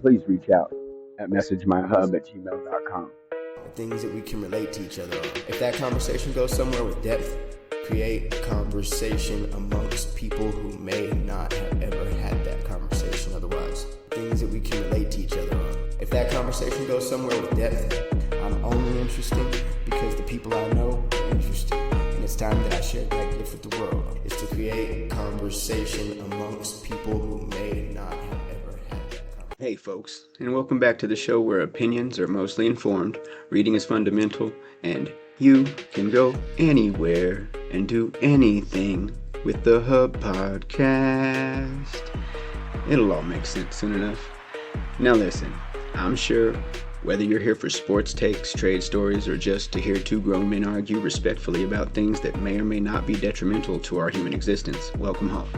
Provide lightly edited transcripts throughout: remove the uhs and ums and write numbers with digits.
please reach out at messagemyhub@gmail.com. Things that we can relate to each other on. If that conversation goes somewhere with depth, create a conversation amongst people who may not have ever had that conversation otherwise. Things that we can relate to each other on. If that conversation goes somewhere with depth, I'm only interesting because the people I know are interesting. And it's time that I share that gift with the world. It's to create a conversation amongst people who may not have ever had that conversation. Hey folks, and welcome back to the show where opinions are mostly informed, reading is fundamental, and you can go anywhere and do anything with the Hub Podcast. It'll all make sense soon enough. Now listen, I'm sure whether you're here for sports takes, trade stories, or just to hear two grown men argue respectfully about things that may or may not be detrimental to our human existence, welcome home.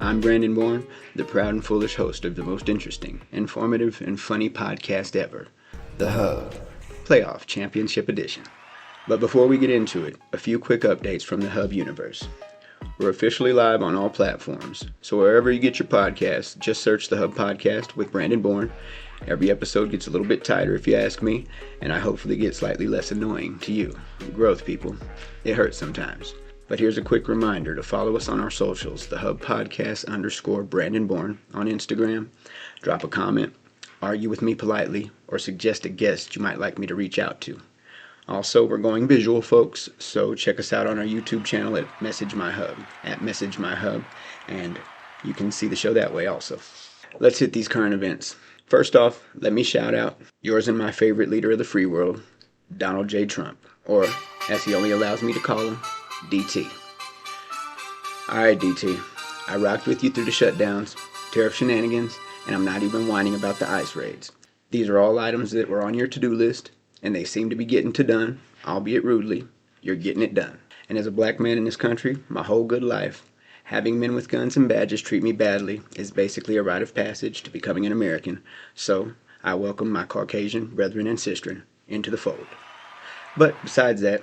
I'm Brandon Bourne, the proud and foolish host of the most interesting, informative, and funny podcast ever, The Hub, Playoff Championship Edition. But before we get into it, a few quick updates from the Hub universe. We're officially live on all platforms, so wherever you get your podcasts, just search the Hub Podcast with Brandon Bourne. Every episode gets a little bit tighter if you ask me, and I hopefully get slightly less annoying to you, growth people. It hurts sometimes. But here's a quick reminder to follow us on our socials, the Hub Podcast _Brandon Bourne on Instagram. Drop a comment, argue with me politely, or suggest a guest you might like me to reach out to. Also, we're going visual, folks, so check us out on our YouTube channel at Message My Hub, and you can see the show that way also. Let's hit these current events. First off, let me shout out yours and my favorite leader of the free world, Donald J. Trump, or as he only allows me to call him, DT. Alright, DT, I rocked with you through the shutdowns, tariff shenanigans, and I'm not even whining about the ICE raids. These are all items that were on your to-do list, and they seem to be getting done, albeit rudely. You're getting it done. And as a black man in this country, my whole good life, having men with guns and badges treat me badly is basically a rite of passage to becoming an American, so I welcome my Caucasian brethren and sistren into the fold. But besides that,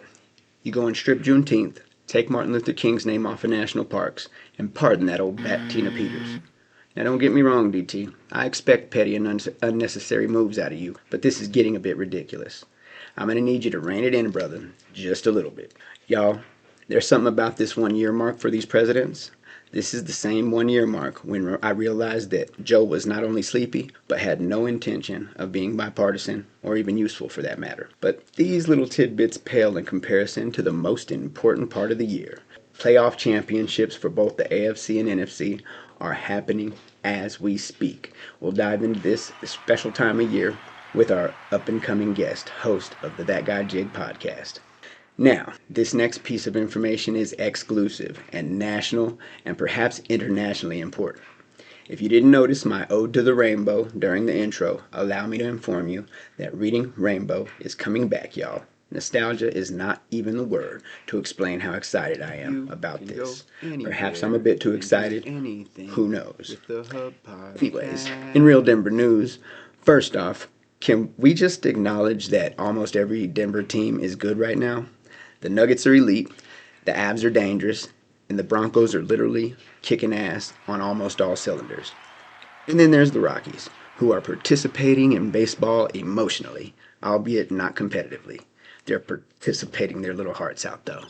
you go and strip Juneteenth, take Martin Luther King's name off of national parks, and pardon that old bat Tina Peters. Now don't get me wrong, DT, I expect petty and unnecessary moves out of you, but this is getting a bit ridiculous. I'm going to need you to rein it in, brother, just a little bit. Y'all, there's something about this 1 year mark for these presidents. This is the same 1 year mark when I realized that Joe was not only sleepy, but had no intention of being bipartisan or even useful for that matter. But these little tidbits pale in comparison to the most important part of the year. Playoff championships for both the AFC and NFC are happening as we speak. We'll dive into this special time of year with our up-and-coming guest, host of the thatguyjig podcast. Now, this next piece of information is exclusive and national and perhaps internationally important. If you didn't notice my ode to the rainbow during the intro, allow me to inform you that Reading Rainbow is coming back, y'all. Nostalgia is not even the word to explain how excited I am about this. Perhaps I'm a bit too excited. Who knows? Anyways, in real Denver news, first off, can we just acknowledge that almost every Denver team is good right now? The Nuggets are elite, the Avs are dangerous, and the Broncos are literally kicking ass on almost all cylinders. And then there's the Rockies, who are participating in baseball emotionally, albeit not competitively. They're participating their little hearts out, though.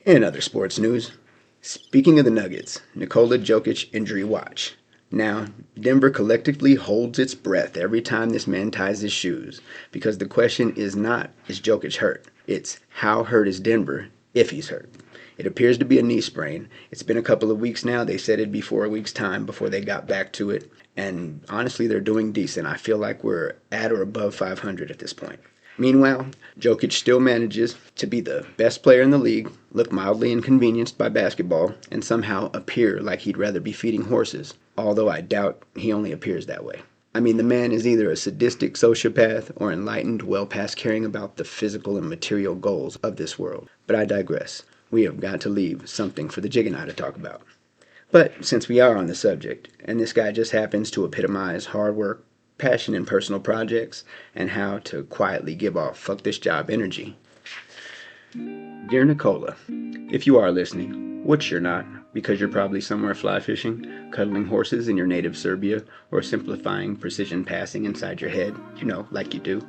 In other sports news, speaking of the Nuggets, Nikola Jokic injury watch. Now, Denver collectively holds its breath every time this man ties his shoes, because the question is not, is Jokic hurt? It's, how hurt is Denver if he's hurt? It appears to be a knee sprain. It's been a couple of weeks now. They said it'd be 4 weeks' time before they got back to it. And honestly, they're doing decent. I feel like we're at or above 500 at this point. Meanwhile, Jokic still manages to be the best player in the league, look mildly inconvenienced by basketball, and somehow appear like he'd rather be feeding horses, although I doubt he only appears that way. I mean, the man is either a sadistic sociopath or enlightened, well past caring about the physical and material goals of this world. But I digress. We have got to leave something for the Jig and I to talk about. But since we are on the subject, and this guy just happens to epitomize hard work, passion in personal projects, and how to quietly give off fuck this job energy. Dear Nikola, if you are listening, which you're not, Because you're probably somewhere fly fishing, cuddling horses in your native Serbia, or simplifying precision passing inside your head, like you do.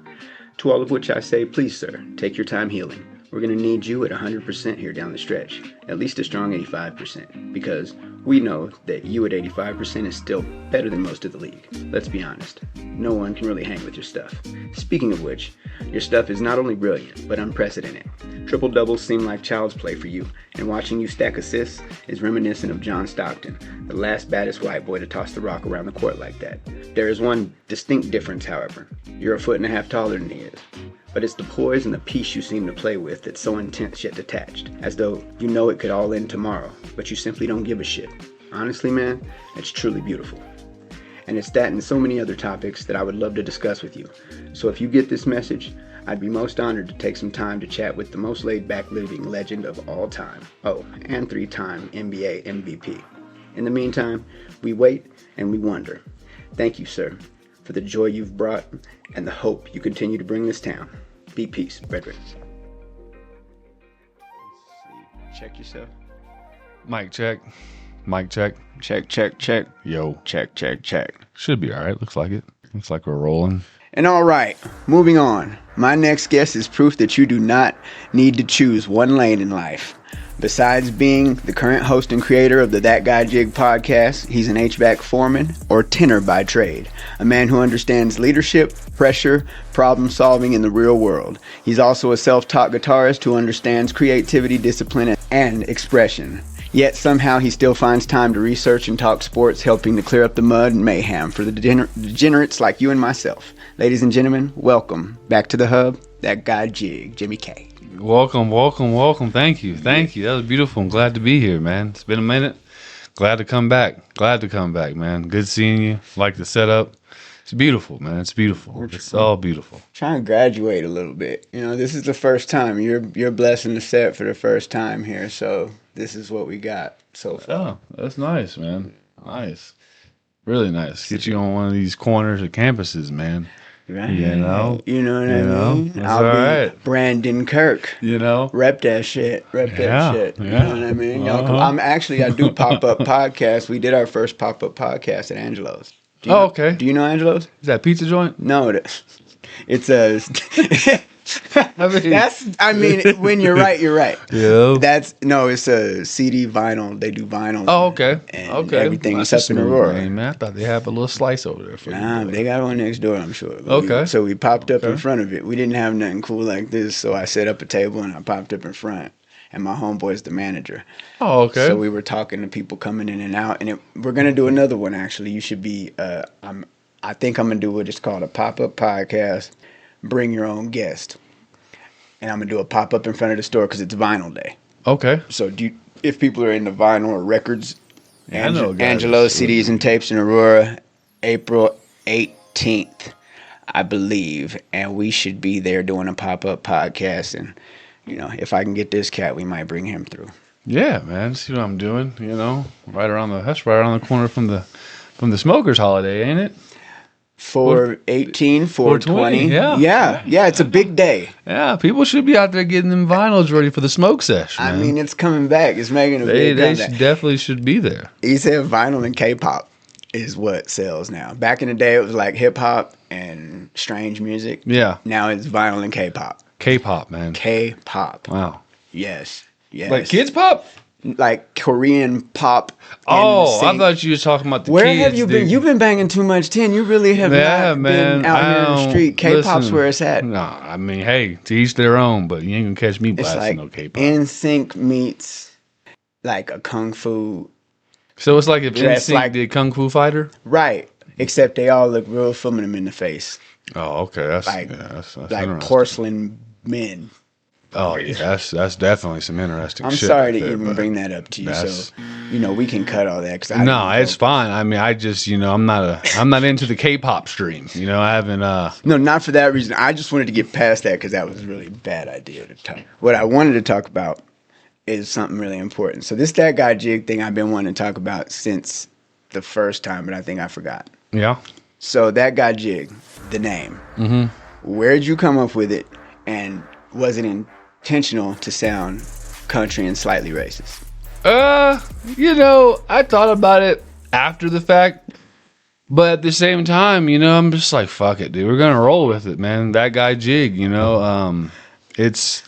To all of which I say, please sir, take your time healing. We're going to need you at 100% here down the stretch, at least a strong 85%, because we know that you at 85% is still better than most of the league. Let's be honest, no one can really hang with your stuff. Speaking of which, your stuff is not only brilliant, but unprecedented. Triple doubles seem like child's play for you, and watching you stack assists is reminiscent of John Stockton, the last baddest white boy to toss the rock around the court like that. There is one distinct difference, however. You're 1.5 feet taller than he is. But it's the poise and the peace you seem to play with that's so intense yet detached, as though you know it could all end tomorrow, but you simply don't give a shit. Honestly, man, it's truly beautiful. And it's that and so many other topics that I would love to discuss with you. So if you get this message, I'd be most honored to take some time to chat with the most laid-back living legend of all time. Oh, and 3-time NBA MVP. In the meantime, we wait and we wonder. Thank you, sir, for the joy you've brought and the hope you continue to bring this town. Be peace, brethren. Check yourself. Mic check. Mic check. Check, check, check. Yo. Check, check, check. Should be all right. Looks like it. Looks like we're rolling. And all right, moving on. My next guest is proof that you do not need to choose one lane in life. Besides being the current host and creator of the That Guy Jig podcast, he's an HVAC foreman or tenor by trade. A man who understands leadership, pressure, problem solving in the real world. He's also a self-taught guitarist who understands creativity, discipline, and expression. Yet somehow he still finds time to research and talk sports, helping to clear up the mud and mayhem for the degenerates like you and myself. Ladies and gentlemen, welcome back to the hub, That Guy Jig, Jimi K. Welcome. Thank you. That was beautiful. I'm glad to be here, man. It's been a minute. Glad to come back, man. Good seeing you. Like the setup. It's beautiful, man. It's beautiful. It's all beautiful. Trying to graduate a little bit. This is the first time. You're blessing the set for the first time here, so this is what we got so far. Oh, that's nice, man. Nice. Really nice. Get you on one of these corners of campuses, man. Right. You know what I mean? That's I'll all be right. Brandon Kirk. Rep that shit. Yeah. You know what I mean? I do pop-up podcasts. We did our first pop-up podcast at Angelo's. Okay. Do you know Angelo's? Is that a pizza joint? No, it's a... when you're right, you're right. Yeah. It's a CD vinyl. They do vinyl. Oh, okay. And everything is up in Aurora. Man, I thought they had a little slice over there for you. Nah, they got one next door, I'm sure. Okay. So we popped up in front of it. We didn't have nothing cool like this, so I set up a table and I popped up in front. And my homeboy's the manager. Oh, okay. So we were talking to people coming in and out, and we're gonna do another one. Actually, you should be. I think I'm gonna do what is called a pop-up podcast. Bring your own guest, and I'm gonna do a pop-up in front of the store because it's Vinyl Day. Okay. So if people are into vinyl or records, I know Angelo's CDs and tapes in Aurora, April 18th, I believe, and we should be there doing a pop-up podcast. And if I can get this cat, we might bring him through. Yeah, man. See what I'm doing. Right around the corner from the smokers holiday, ain't it? 418, 420. Yeah. It's a big day. Yeah, people should be out there getting them vinyls ready for the smoke sesh, man. I mean, it's coming back. It's making a big comeback. They definitely should be there. He said vinyl and K-pop is what sells now. Back in the day, it was like hip-hop and strange music. Yeah. Now it's vinyl and K-pop. K-pop, man. K-pop. Wow. Yes. Like kids pop? Like Korean pop. Oh, I thought you were talking about the Where kids. Where have you been? You've been banging too much 10. You really have not been out here in the street. K-pop's where it's at. No, I mean, hey, to each their own, but you ain't gonna catch me blasting no K-pop. NSYNC meets like a kung fu. So it's like if NSYNC did Kung Fu Fighter? Right. Except they all look real feminine in the face. Oh, okay. That's like porcelain men. Oh yeah, that's definitely some interesting shit. I'm sorry to even bring that up to you. So we can cut all that. No, it's fine. I mean, I just I'm not into the K-pop stream. I haven't. No, not for that reason. I just wanted to get past that because that was a really bad idea to talk. What I wanted to talk about is something really important. So this That Guy Jig thing I've been wanting to talk about since the first time, but I think I forgot. Yeah. So That Guy Jig, the name. Mm-hmm. Where'd you come up with it, and was it intentional to sound country and slightly racist? I thought about it after the fact, but at the same time, I'm just like, fuck it, dude. We're gonna roll with it, man. That guy Jig, it's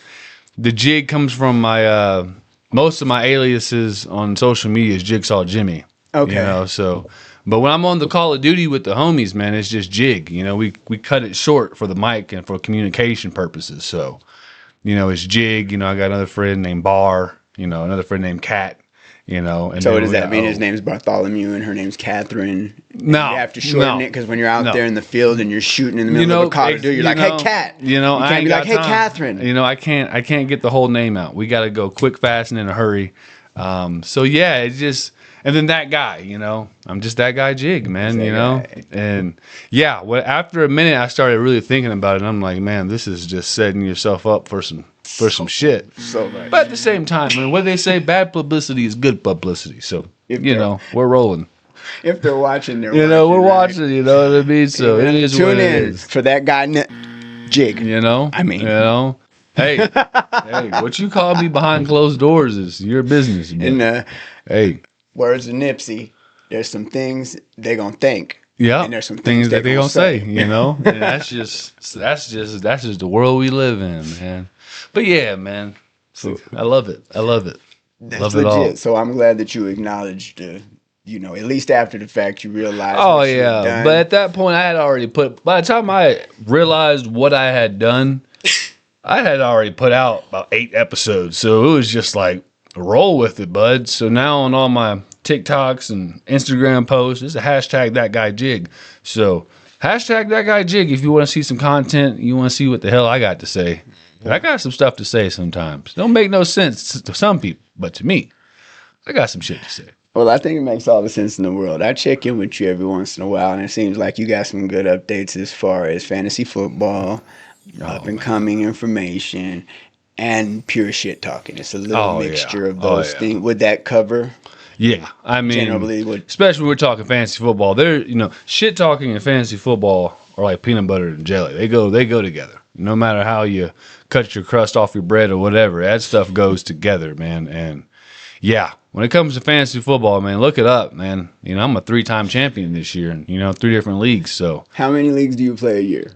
the Jig comes from my most of my aliases on social media is Jigsaw Jimmy. Okay. So, but when I'm on the Call of Duty with the homies, man, it's just Jig. We cut it short for the mic and for communication purposes. So, it's Jig. I got another friend named Bar. Another friend named Cat. And So what does that mean? His name's Bartholomew and her name's Catherine. No, you have to shorten it because when you're out there in the field and you're shooting in the middle of a Call of Duty, you're like, "Hey, Cat." You can't be like, "Hey, Catherine." I can't get the whole name out. We got to go quick, fast, and in a hurry. So yeah, it's just, and then that guy. I'm just that guy Jig, man. And yeah, after a minute, I started really thinking about it. And I'm like, man, this is just setting yourself up for some shit. So much. But at the same time, man, what they say, bad publicity is good publicity. So we're rolling. If they're watching, they're we're watching. You know what I mean? So it is tune what it in is. for that guy Jig. Hey, what you call me behind closed doors is your business. And hey, words of Nipsey, there's some things they gonna think. Yeah, and there's some things that they gonna say. And that's just the world we live in, man. But yeah, man, so I love it. That's love it legit. All. So I'm glad that you acknowledged, at least after the fact, you realized. Oh yeah, but at that point, I had already put. By the time I realized what I had done, I had already put out about 8 episodes. So it was just like roll with it, bud. So now on all my TikToks and Instagram posts, it's a hashtag that guy Jig. So hashtag that guy Jig if you want to see some content, you want to see what the hell I got to say. And I got some stuff to say sometimes. Don't make no sense to some people, but to me, I got some shit to say. Well, I think it makes all the sense in the world. I check in with you every once in a while, and it seems like you got some good updates as far as fantasy football, up and coming information, and pure shit talking. It's a little mixture of those things. Would that cover? Yeah, I mean, generally, especially when we're talking fantasy football, shit talking and fantasy football are like peanut butter and jelly. They go together. No matter how you cut your crust off your bread or whatever, that stuff goes together, man. And yeah, when it comes to fantasy football, man, look it up, man. I'm a 3-time champion this year, and 3 different leagues. So how many leagues do you play a year?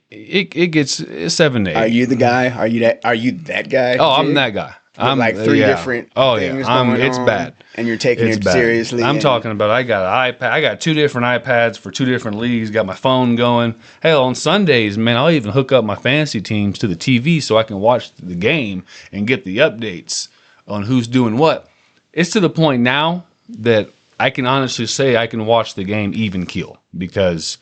It gets 7 to 8. Are you the guy? Are you that guy? Oh, I'm that guy. I'm like 3 different. Oh yeah, it's bad, and you're taking it seriously. I'm talking about. I got an iPad. I got 2 different iPads for 2 different leagues. Got my phone going. Hell, on Sundays, man, I'll even hook up my fantasy teams to the TV so I can watch the game and get the updates on who's doing what. It's to the point now that I can honestly say I can watch the game even keel because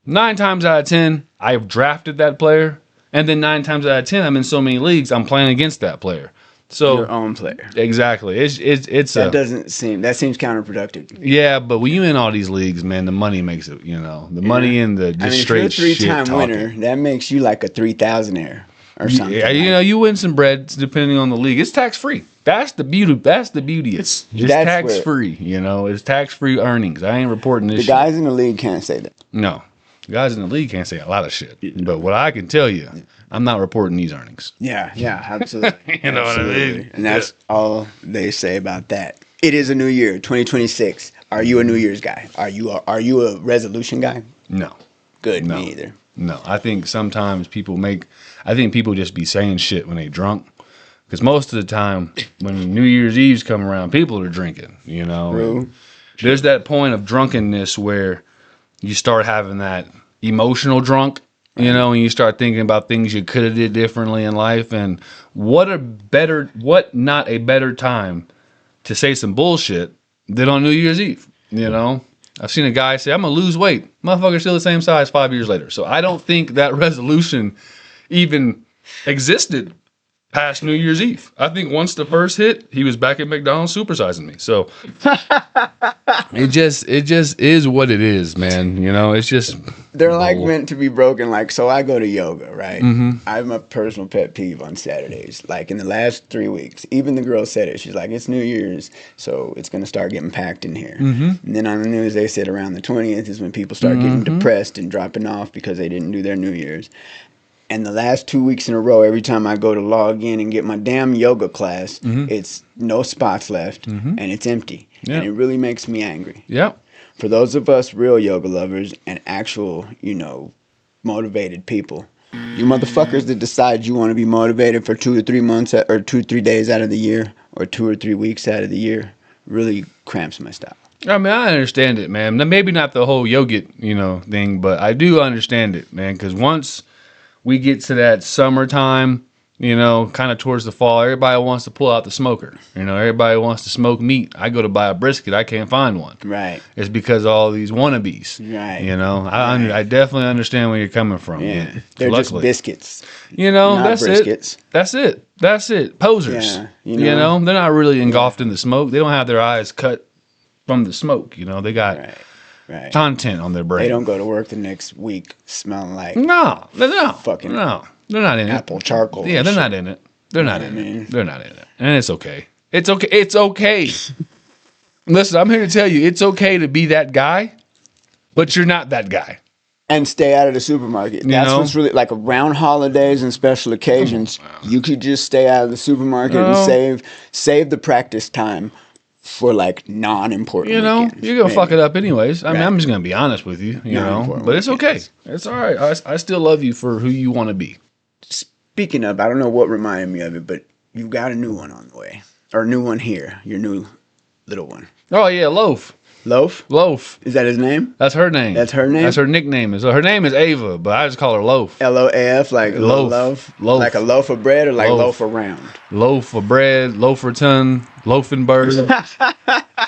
9 times out of 10 I've drafted that player, and then 9 times out of 10 I'm in so many leagues I'm playing against that player. So your own player. Exactly. It's that seems counterproductive. Yeah, but when you in all these leagues, man, the money makes it. The money and the just straight if you're a 3-time shit winner, talking. That makes you like a 3,000-aire or something. Yeah, you win some bread depending on the league. It's tax free. That's the beauty. It's tax free. It's tax free earnings. I ain't reporting this. The guys in the league can't say that. No. Guys in the league can't say a lot of shit. But what I can tell you, I'm not reporting these earnings. Yeah, absolutely. You know what I mean? And that's all they say about that. It is a new year, 2026. Are you a New Year's guy? Are you a resolution guy? No. Good, me either. No, I think sometimes people just be saying shit when they drunk. Because most of the time, when New Year's Eve's come around, people are drinking, True. There's that point of drunkenness where you start having that emotional drunk, and you start thinking about things you could have did differently in life. And what not a better time to say some bullshit than on New Year's Eve, I've seen a guy say, I'm going to lose weight. Motherfucker's still the same size 5 years later. So I don't think that resolution even existed past New Year's Eve. I think once the first hit, he was back at McDonald's supersizing me. So it just is what it is, man. It's just they're like meant to be broken. Like, so I go to yoga, right? Mm-hmm. I have my personal pet peeve on Saturdays. Like in the last 3 weeks, even the girl said it. She's like, it's New Year's, so it's gonna start getting packed in here. Mm-hmm. And then on the news, they said around the 20th is when people start getting depressed and dropping off because they didn't do their New Year's. And the last 2 weeks in a row, every time I go to log in and get my damn yoga class, it's no spots left and it's empty. Yeah. And it really makes me angry. Yep. For those of us real yoga lovers and actual, motivated people, you motherfuckers that decide you want to be motivated for 2 or 3 months or 2 or 3 days out of the year or 2 or 3 weeks out of the year really cramps my style. I mean, I understand it, man. Maybe not the whole yogic, thing, but I do understand it, man, because once we get to that summertime, kind of towards the fall, everybody wants to pull out the smoker. Everybody wants to smoke meat. I go to buy a brisket, I can't find one. Right. It's because of all these wannabes. Right. I definitely understand where you're coming from. Yeah. They're just biscuits. Not that's briskets. it. That's it. Posers. Yeah. They're not really engulfed in the smoke. They don't have their eyes cut from the smoke. They got content on their brain. They don't go to work the next week smelling like no. fucking They're not in apple charcoal. Yeah, they're not in it. They're not in it. They're not in it. And it's okay. It's okay. It's okay. Listen, I'm here to tell you, it's okay to be that guy, but you're not that guy. And stay out of the supermarket. That's what's really like around holidays and special occasions. You could just stay out of the supermarket and save the practice time for like non-important weekends. You're gonna fuck it up anyways. I mean, I'm just gonna be honest with you, but it's okay. It's all right. I still love you for who you want to be. Speaking of, I don't know what reminded me of it, but you got a new one on the way, or a new one here. Your new little one. Oh yeah, Loaf. Loaf. Is that his name? That's her name. That's her name. That's her nickname. Her name is Ava, but I just call her Loaf. Loaf, like loaf. Like a loaf of bread, or like loaf around. Loaf of bread, loaf of ton, loafing bird,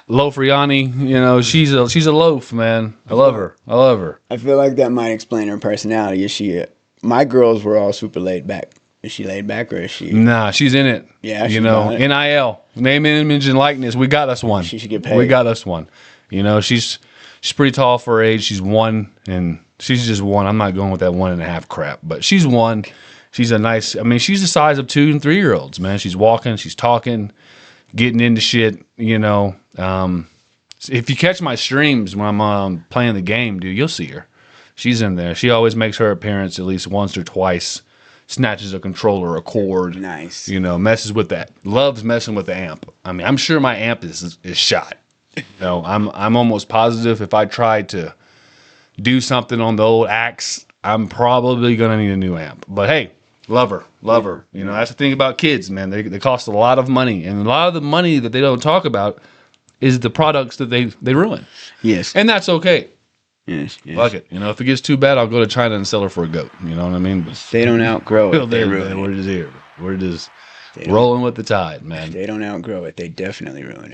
loaf Riani. She's a loaf, man. I love her. I feel like that might explain her personality. Is she? My girls were all super laid back. Is she laid back or is she? Nah, she's in it. Yeah, NIL, name, image, and likeness. We got us one. She should get paid. We got us one. She's pretty tall for her age. She's one, and she's just one. I'm not going with that 1.5 crap, but she's one. She's a nice. I mean, she's the size of 2 and 3 year olds, man. She's walking, she's talking, getting into shit. If you catch my streams when I'm playing the game, dude, you'll see her. She's in there. She always makes her appearance at least once or twice. Snatches a controller, a cord. Nice. Messes with that. Loves messing with the amp. I mean, I'm sure my amp is shot. I'm almost positive if I tried to do something on the old axe, I'm probably gonna need a new amp. But hey, love her. That's the thing about kids, man. They cost a lot of money, and a lot of the money that they don't talk about is the products that they ruin. Yes, and that's okay. Yes. Fuck it. If it gets too bad, I'll go to China and sell her for a goat. You know what I mean? But they don't outgrow it. We're just here. We're just rolling with the tide, man. They don't outgrow it. They definitely ruin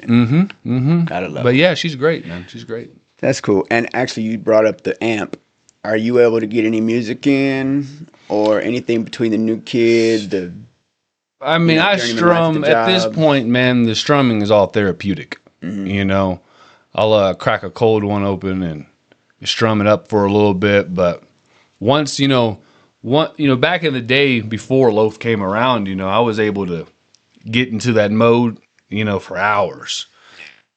it. Gotta love it. But yeah, she's great, man. She's great. That's cool. And actually, you brought up the amp. Are you able to get any music in or anything between the new kid, I strum at this point, man. The strumming is all therapeutic. I'll crack a cold one open and strum it up for a little bit, but once back in the day before Loaf came around, I was able to get into that mode, for hours.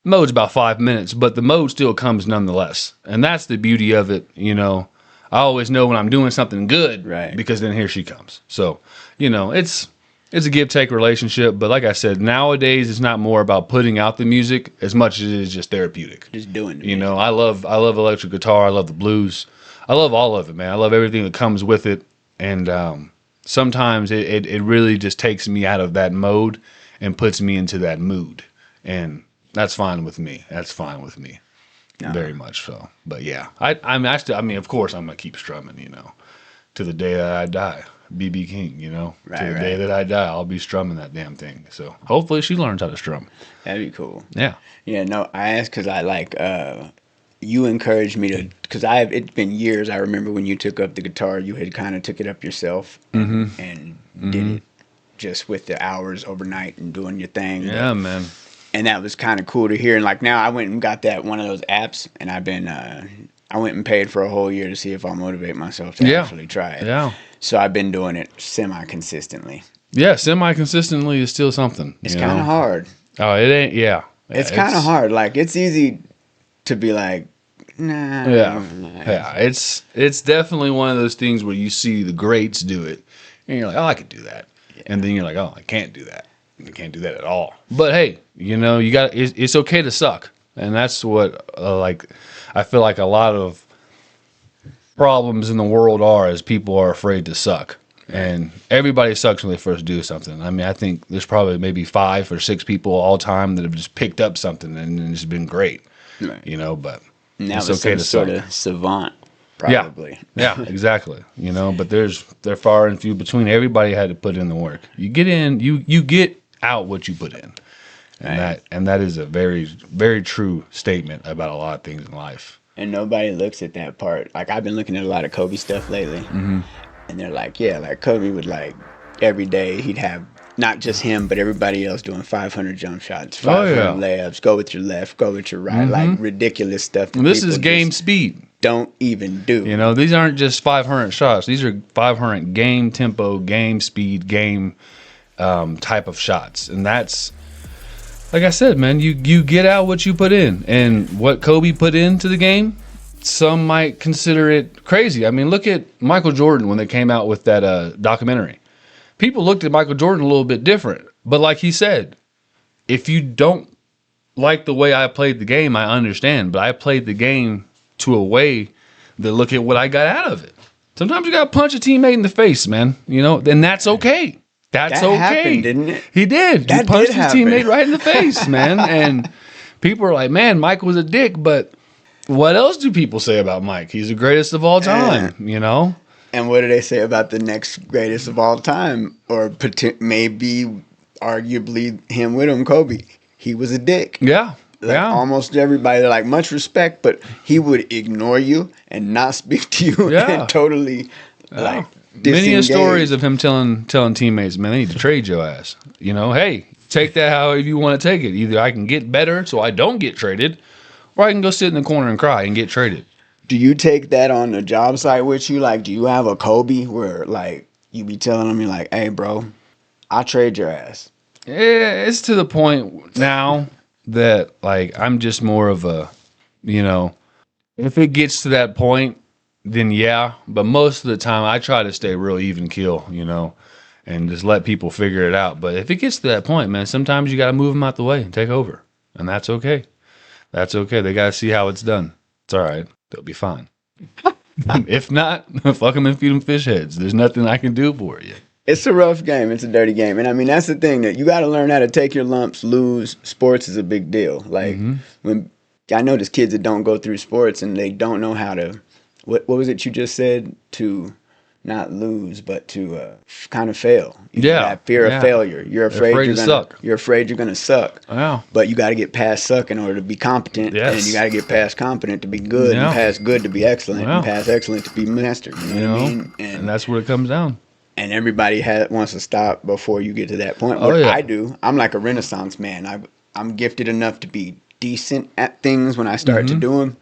Mode's about 5 minutes, but the mode still comes nonetheless, and that's the beauty of it. I always know when I'm doing something good, right? Because then here she comes. So it's a give-take relationship, but like I said, nowadays it's not more about putting out the music as much as it is just therapeutic. Just doing it. I love electric guitar. I love the blues. I love all of it, man. I love everything that comes with it. And sometimes it really just takes me out of that mode and puts me into that mood. And that's fine with me. No. Very much so. But yeah, of course I'm going to keep strumming, to the day that I die. BB King, to the day that I die, I'll be strumming that damn thing. So hopefully she learns how to strum. That'd be cool. Yeah. Yeah, no, I asked because I like, you encouraged me to, because it's been years. I remember when you took up the guitar, you had kind of took it up yourself and did it just with the hours overnight and doing your thing. Yeah, man. And that was kind of cool to hear. And like now I went and got one of those apps and I've been, I went and paid for a whole year to see if I'll motivate myself to actually try it. Yeah. So I've been doing it semi-consistently. Yeah, semi-consistently is still something. It's kind of hard. Oh, it ain't, yeah. It's kind of hard. Like, it's easy to be like, nah. Yeah. It's definitely one of those things where you see the greats do it, and you're like, oh, I could do that, and then you're like, oh, I can't do that. You can't do that at all. But hey, you know, it's okay to suck, and that's what I feel like a lot of problems in the world is people are afraid to suck. And everybody sucks when they first do something. I mean, I think there's probably maybe 5 or 6 people all time that have just picked up something and it's been great. Right. You know, but And it's that was okay some to sort suck. of savant, probably. Yeah, exactly. You know, but they're far and few between. Everybody had to put in the work. You get in, you get out what you put in. And Right. that is a very, very true statement about a lot of things in life. And nobody looks at that part. Like, I've been looking at a lot of Kobe stuff lately. Mm-hmm. And they're like, yeah, like Kobe would like every day he'd have not just him, but everybody else doing 500 jump shots, 500 layups, go with your left, go with your right, like ridiculous stuff. That This is people game just speed. don't even do. You know, these aren't just 500 shots. These are 500 game tempo, game speed, game type of shots. And that's, like I said, man, you get out what you put in. And what Kobe put into the game, some might consider it crazy. I mean, look at Michael Jordan when they came out with that documentary. People looked at Michael Jordan a little bit different. But like he said, if you don't like the way I played the game, I understand. But I played the game to a way that look at what I got out of it. Sometimes you got to punch a teammate in the face, man. You know, and that's okay. That's That okay. happened, didn't it? He did. That He punched did his happen. teammate right in the face, man. And people are like, man, Mike was a dick. But what else do people say about Mike? He's the greatest of all time, you know? And what do they say about the next greatest of all time? Or maybe arguably him with him, Kobe. He was a dick. Yeah. Like, Yeah. almost everybody, they're like, much respect, but he would ignore you and not speak to you Yeah. and totally like Many disengage. stories of him telling teammates, man, they need to trade your ass. You know, hey, take that however you want to take it. Either I can get better so I don't get traded, or I can go sit in the corner and cry and get traded. Do you take that on the job site with you? Like, do you have a Kobe where like you be telling him, you're like, hey, bro, I'll trade your ass? Yeah, it's to the point now that like I'm just more of a, you know, if it gets to that point, then yeah. But most of the time I try to stay real even keel, you know, and just let people figure it out. But if it gets to that point, man, sometimes you got to move them out the way and take over. And that's okay. That's okay. They got to see how it's done. It's all right. They'll be fine. If not, fuck them and feed them fish heads. There's nothing I can do for you. It's a rough game. It's a dirty game. And I mean, that's the thing, that you got to learn how to take your lumps, lose. Sports is a big deal. Like, when I notice kids that don't go through sports and they don't know how to, what was it you just said? To not lose, but to kind of fail. Yeah. That fear Yeah. of failure. You're afraid, afraid you're to gonna suck. You're afraid you're gonna suck. Yeah. But you got to get past suck in order to be competent. Yes. And you got to get past competent to be good, Yeah. and past good to be excellent, Yeah. and past excellent to be master. You know what I mean? And that's what it comes down. And everybody wants to stop before you get to that point. Oh, What yeah. I do, I'm like a Renaissance man. I'm gifted enough to be decent at things when I start to do them.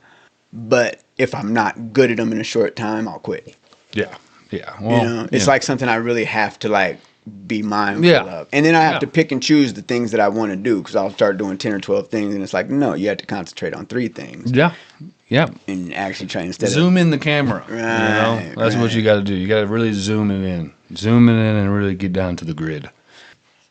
But if I'm not good at them in a short time, I'll quit. Yeah. Yeah. Well, You know, it's yeah. like something I really have to like be mindful Yeah. of. And then I have Yeah. to pick and choose the things that I want to do, because I'll start doing 10 or 12 things. And it's like, no, you have to concentrate on 3 things Yeah. Yeah. and actually try instead of. Zoom in the camera. Right, You know, that's what right. you got to do. You got to really zoom it in. Zoom it in and really get down to the grid.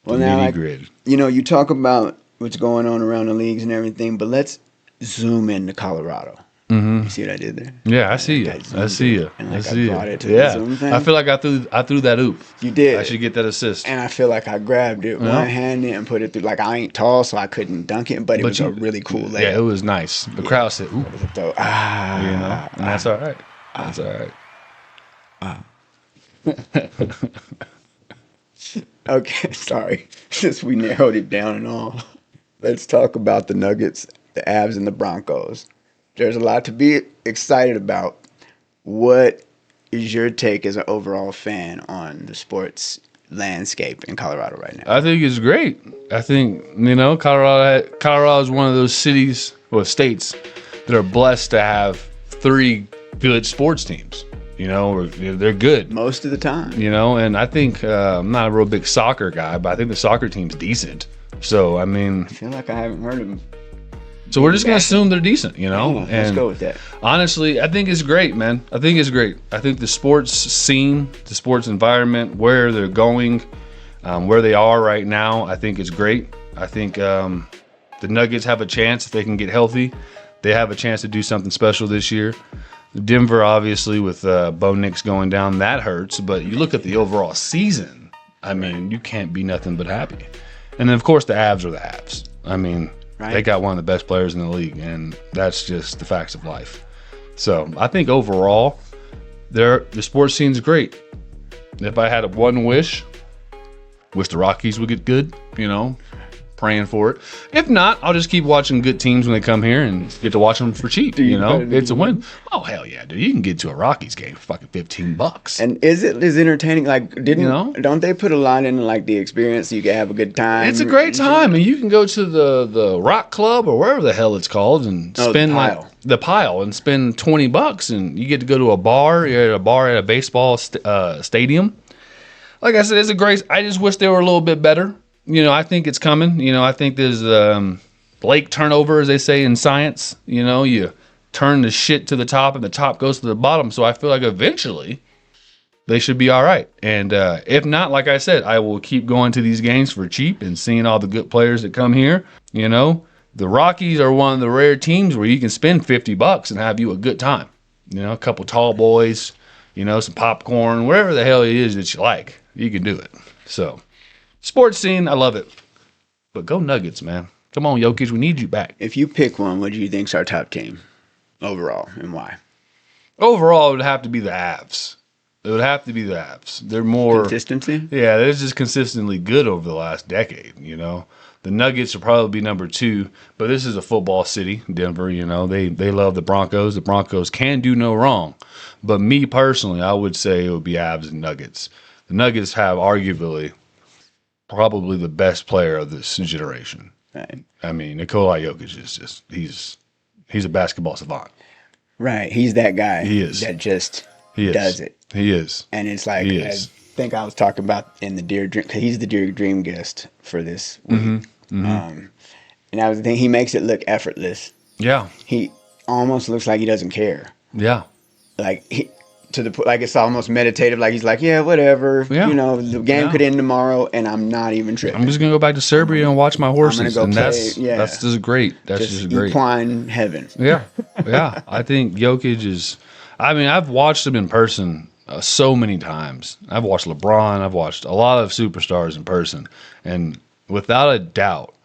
Well, The now, nitty like, grid. you know, you talk about what's going on around the leagues and everything, but let's zoom into Colorado. Mm-hmm. You see what I did there? Yeah, I see you. I I zoomed see in, you. and I like I see brought you. it to the Yeah, Zoom thing. I feel like I threw that oop. You did. I should get that assist. And I feel like I grabbed it Yeah. one handed and put it through. Like, I ain't tall, so I couldn't dunk it, but it was a really cool layup. Yeah, it was nice. The crowd said, "Ooh," So, you know, and that's all right. That's all right. Okay, sorry. Since we narrowed it down and all, let's talk about the Nuggets, the Avs, and the Broncos. There's a lot to be excited about. What is your take as an overall fan on the sports landscape in Colorado right now? I think it's great. I think, you know, Colorado is one of those cities or states that are blessed to have 3 good sports teams. You know, or they're good. Most of the time. You know, and I think I'm not a real big soccer guy, but I think the soccer team's decent. So I mean, I feel like I haven't heard of So we're just going to assume they're decent, you know? Let's And go with that. honestly, I think it's great, man. I think it's great. I think the sports scene, the sports environment, where they're going, where they are right now, I think it's great. I think the Nuggets have a chance if they can get healthy. They have a chance to do something special this year. Denver, obviously, with Bo Nix going down, that hurts. But you look at the overall season, I mean, you can't be nothing but happy. And then, of course, the Avs are the Avs. I mean, they got one of the best players in the league, and that's just the facts of life. So I think overall, the sports scene's great. If I had one wish the Rockies would get good, you know, praying for it. If not, I'll just keep watching good teams when they come here and get to watch them for cheap. You know, it's a win. Oh hell yeah, dude! You can get to a Rockies game for fucking $15. And is entertaining? Like, don't they put a line in like the experience so you can have a good time? It's a great time, and you can go to the Rock Club or wherever the hell it's called and spend the pile and spend $20, and you get to go to a bar. You're at a bar at a baseball stadium. Like I said, it's a great. I just wish they were a little bit better. You know, I think it's coming. You know, I think there's lake turnover, as they say in science. You know, you turn the shit to the top and the top goes to the bottom. So I feel like eventually they should be all right. And if not, like I said, I will keep going to these games for cheap and seeing all the good players that come here. You know, the Rockies are one of the rare teams where you can spend $50 and have you a good time. You know, a couple tall boys, you know, some popcorn, whatever the hell it is that you like, you can do it. So. Sports scene, I love it. But go Nuggets, man. Come on, Jokic, we need you back. If you pick one, what do you think's our top team overall, and why? Overall, it would have to be the Avs. It would have to be the Avs. They're more consistency. Yeah, they're just consistently good over the last decade. You know, the Nuggets will probably be number 2, but this is a football city, Denver. You know, they love the Broncos. The Broncos can do no wrong. But me personally, I would say it would be Avs and Nuggets. The Nuggets have arguably probably the best player of this generation. Right. I mean, Nikola Jokic is just he's a basketball savant. Right. He's that guy. He is. That just does it. He is. And it's like I think I was talking about in the Dear Dream. He's the Dear Dream guest for this week. Mm-hmm. And I was thinking he makes it look effortless. Yeah. He almost looks like he doesn't care. Yeah. Like like it's almost meditative. Like he's like, yeah, whatever. Yeah. You know, the game could end tomorrow, and I'm not even tripping. I'm just gonna go back to Serbia and watch my horses. I'm gonna go play. That's just great. That's just great. Equine heaven. Yeah, yeah. I think Jokic is. I mean, I've watched him in person so many times. I've watched LeBron. I've watched a lot of superstars in person, and without a doubt,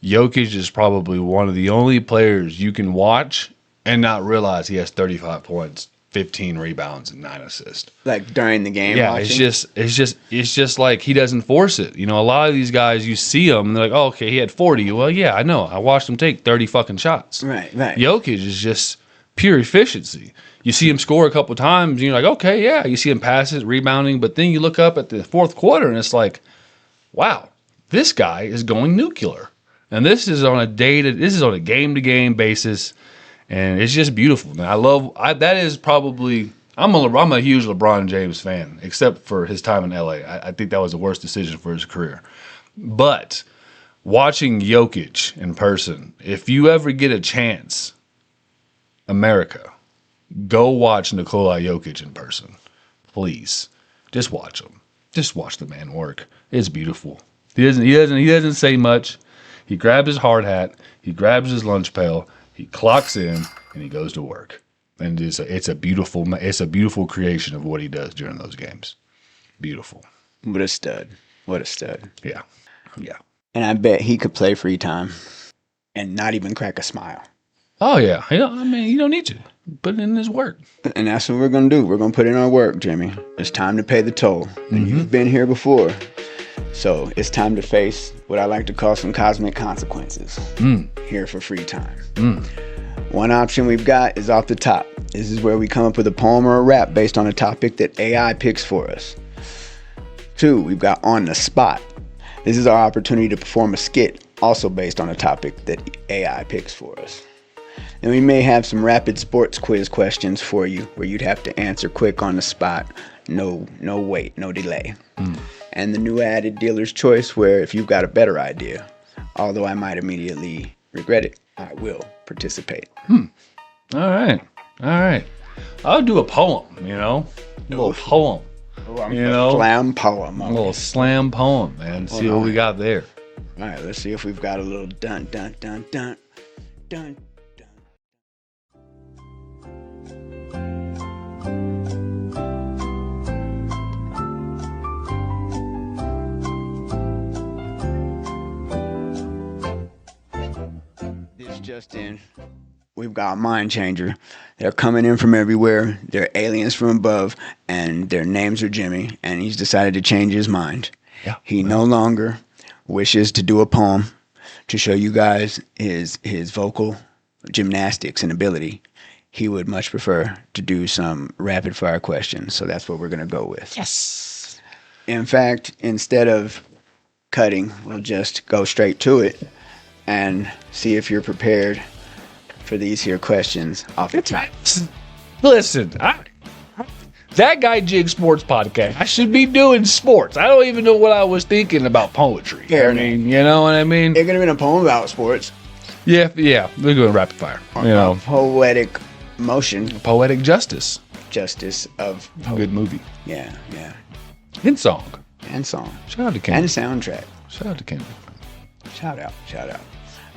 Jokic is probably one of the only players you can watch and not realize he has 35 points. 15 rebounds and 9 assists. Like during the game. Yeah, watching? it's just like he doesn't force it. You know, a lot of these guys, you see them and they're like, oh, okay, he had 40. Well, yeah, I know. I watched him take 30 fucking shots. Right. Jokic is just pure efficiency. You see him score a couple times and you're like, okay, yeah. You see him passes, rebounding, but then you look up at the fourth quarter and it's like, wow, this guy is going nuclear. And this is on a game-to-game basis. And it's just beautiful, man. That is probably, I'm a huge LeBron James fan, except for his time in LA. I think that was the worst decision for his career. But watching Jokic in person, if you ever get a chance, America, go watch Nikola Jokic in person. Please. Just watch him. Just watch the man work. It's beautiful. He doesn't say much. He grabs his hard hat, he grabs his lunch pail, he clocks in and he goes to work, and it's a beautiful creation of what he does during those games. Beautiful. What a stud! Yeah. And I bet he could play free time and not even crack a smile. Oh yeah. I mean, you don't need to put in his work. And that's what we're gonna do. We're gonna put in our work, Jimmy. It's time to pay the toll. And you've been here before. So it's time to face what I like to call some cosmic consequences here for free time. One option we've got is off the top. This is where we come up with a poem or a rap based on a topic that AI picks for us. 2, we've got on the spot. This is our opportunity to perform a skit also based on a topic that AI picks for us. And we may have some rapid sports quiz questions for you where you'd have to answer quick on the spot. No wait, no delay. And the new added dealer's choice where if you've got a better idea, although I might immediately regret it, I will participate. All right. I'll do a poem, a little poem. Slam poem. A little slam poem, man. See what we got there. All right, let's see if we've got a little dun. This just in. We've got Mind Changer. They're coming in from everywhere. They're aliens from above, and their names are Jimmy, and he's decided to change his mind. Yeah. He no longer wishes to do a poem to show you guys his vocal gymnastics and ability. He would much prefer to do some rapid fire questions, so that's what we're going to go with. Yes. In fact, instead of cutting, we'll just go straight to it and see if you're prepared for these here questions off the top. Listen, that guy jig sports podcast. I should be doing sports. I don't even know what I was thinking about poetry. Fair I mean, you know what I mean? It could have been a poem about sports. Yeah. We're going rapid fire. Poetic motion. Poetic justice. Justice of Good movie. Yeah. Hit song. And song. Shout out to Kendrick. And soundtrack. Shout out to Kendrick. Shout out.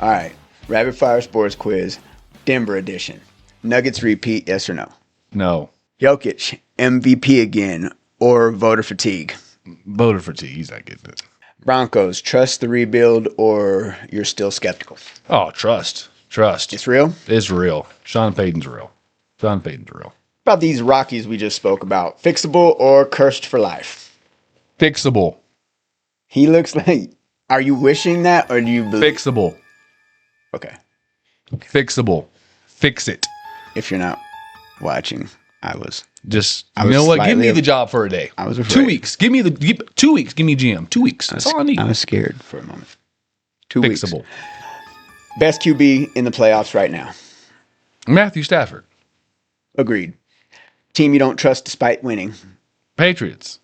All right. Rapid fire sports quiz. Denver edition. Nuggets repeat, yes or no? No. Jokic, MVP again, or voter fatigue? Voter fatigue. He's not getting it. Broncos, trust the rebuild, or you're still skeptical? Oh, trust. It's real? It's real. Sean Payton's real. About these Rockies we just spoke about. Fixable or cursed for life? Fixable. He looks like... Are you wishing that, or do you believe... Fixable. Okay. Fixable. Fix it. If you're not watching, I was You know what? Give me the job for a day. I was afraid. 2 weeks. Give me 2 weeks. Give me GM. 2 weeks. That's all I need. I was scared for a moment. 2 weeks. Fixable. Best QB in the playoffs right now? Matthew Stafford. Agreed. Team you don't trust despite winning? Patriots.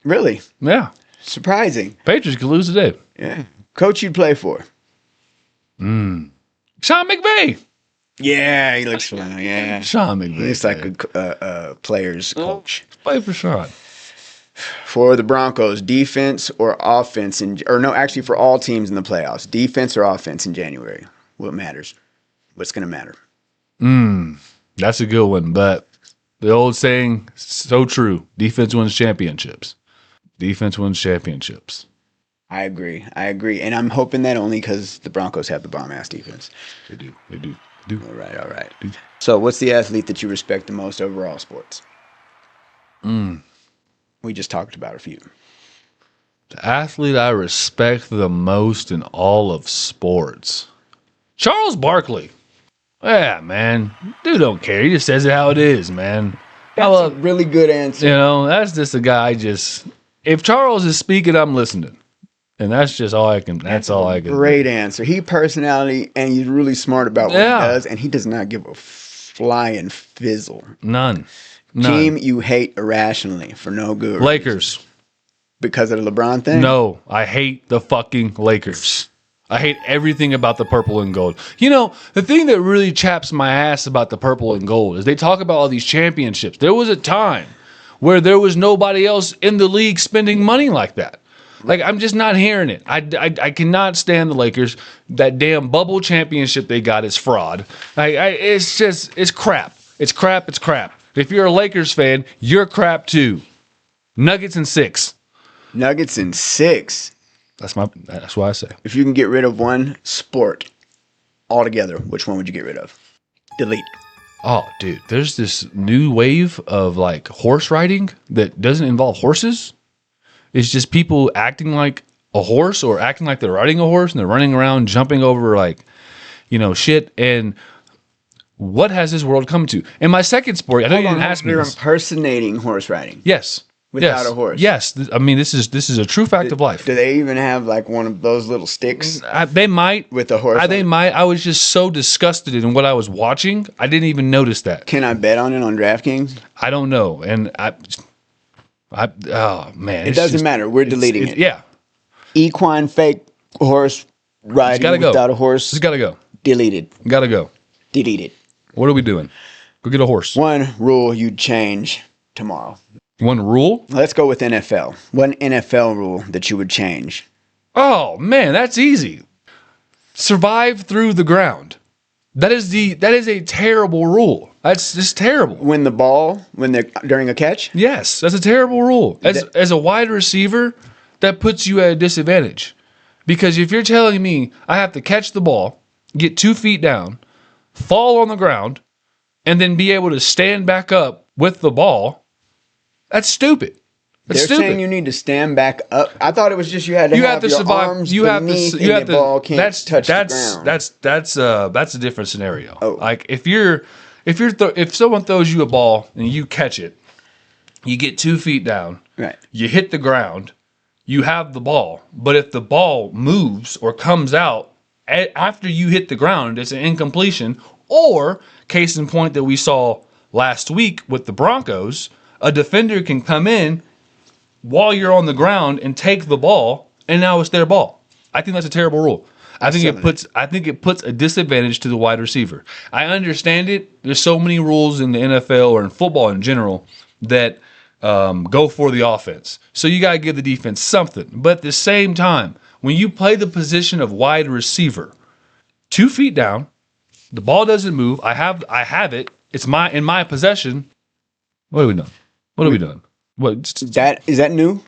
Really? Yeah. Surprising. Patriots could lose today. Yeah. Coach you'd play for? Sean McVay. Yeah, he looks fun. Yeah. Sean McVay. He looks like a player's coach. Play for Sean. For the Broncos, defense or offense actually for all teams in the playoffs, defense or offense in January? What matters? What's going to matter? That's a good one, but the old saying, so true. Defense wins championships. I agree. And I'm hoping that only because the Broncos have the bomb-ass defense. They do. All right. So what's the athlete that you respect the most over all sports? We just talked about a few. The athlete I respect the most in all of sports. Charles Barkley. Yeah, man. Dude don't care. He just says it how it is, man. That's a really good answer. That's just a guy if Charles is speaking, I'm listening. And that's just all I can. That's all I can. Great answer. He personality, and he's really smart about what he does, and he does not give a flying fizzle. None. Team you hate irrationally for no good reason. Lakers. Because of the LeBron thing? No, I hate the fucking Lakers. I hate everything about the purple and gold. The thing that really chaps my ass about the purple and gold is they talk about all these championships. There was a time where there was nobody else in the league spending money like that. Like, I'm just not hearing it. I cannot stand the Lakers. That damn bubble championship they got is fraud. It's crap. It's crap. If you're a Lakers fan, you're crap too. Nuggets in 6. Nuggets in 6. That's what I say. If you can get rid of one sport altogether, which one would you get rid of? Delete. Oh, dude, there's this new wave of like horse riding that doesn't involve horses. It's just people acting like a horse or acting like they're riding a horse and they're running around jumping over shit. And what has this world come to? And my second sport, I know you didn't ask me They're this. impersonating horse riding. Yes. Without a horse. Yes. I mean, this is a true fact of life. Do they even have like one of those little sticks? They might. With a horse? They might. I was just so disgusted in what I was watching. I didn't even notice that. Can I bet on it on DraftKings? I don't know. And oh man. It doesn't matter. We're deleting it. Yeah. Equine fake horse riding without a horse. It's got to go. Deleted. Gotta go. Deleted. What are we doing? Go get a horse. One rule you'd change tomorrow. One rule? Let's go with NFL. One NFL rule that you would change. Oh man, that's easy. Survive through the ground. That is a terrible rule. That's just terrible. During a catch? Yes, that's a terrible rule. As a wide receiver, that puts you at a disadvantage. Because if you're telling me I have to catch the ball, get 2 feet down, fall on the ground, and then be able to stand back up with the ball, that's stupid. They're saying you need to stand back up. I thought it was just you had to have your survive. arms You have beneath to. and the ball can't touch the ground. That's a different scenario. Oh. Like if someone throws you a ball and you catch it, you get 2 feet down. Right. You hit the ground. You have the ball, but if the ball moves or comes out after you hit the ground, it's an incompletion. Or case in point that we saw last week with the Broncos, a defender can come in while you're on the ground and take the ball, and now it's their ball. I think that's a terrible rule. I think it puts a disadvantage to the wide receiver. I understand it. There's so many rules in the NFL or in football in general that go for the offense. So you got to give the defense something. But at the same time, when you play the position of wide receiver, 2 feet down, the ball doesn't move. I have it. It's in my possession. What are we doing? Is that new?